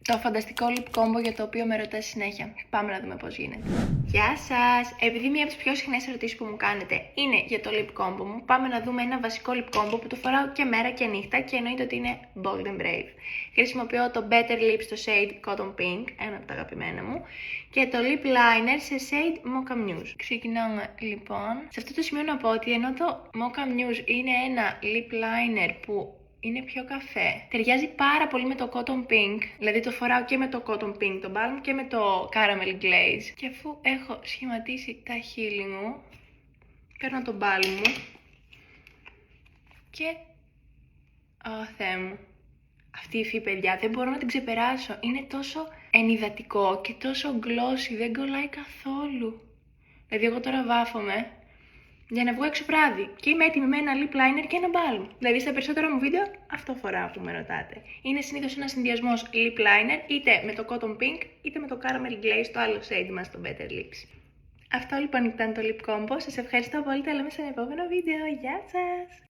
Το φανταστικό lip combo για το οποίο με ρωτάς συνέχεια. Πάμε να δούμε πώς γίνεται. Γεια σας! Επειδή μία από τις πιο συχνές ερωτήσεις που μου κάνετε είναι για το lip combo μου, πάμε να δούμε ένα βασικό lip combo που το φοράω και μέρα και νύχτα και εννοείται ότι είναι Bold and Brave. Χρησιμοποιώ το Better Lips στο shade Cotton Pink, ένα από τα αγαπημένα μου, και το lip liner σε shade Mocha Muse. Ξεκινάμε λοιπόν. Σε αυτό το σημείο να πω ότι ενώ το Mocha Muse είναι ένα lip liner που είναι πιο καφέ, ταιριάζει πάρα πολύ με το Cotton Pink, δηλαδή το φοράω και με το Cotton Pink, το balm, και με το Caramel Glaze. Και αφού έχω σχηματίσει τα χείλη μου, παίρνω το balm μου και... Θεέ μου. Αυτή η υφή, παιδιά, δεν μπορώ να την ξεπεράσω. Είναι τόσο ενυδατικό και τόσο glossy, δεν κολλάει καθόλου. Δηλαδή εγώ τώρα βάφομαι για να βγω έξω βράδυ και είμαι έτοιμη με ένα lip liner και ένα balm. Δηλαδή στα περισσότερα μου βίντεο αυτό φοράω που με ρωτάτε. Είναι συνήθως ένας συνδυασμός lip liner είτε με το Cotton Pink είτε με το Caramel Glaze, το άλλο shade μας, το Better Lips. Αυτό λοιπόν ήταν το lip combo. Σας ευχαριστώ πολύ, τα λέμε σε ένα επόμενο βίντεο. Γεια σας!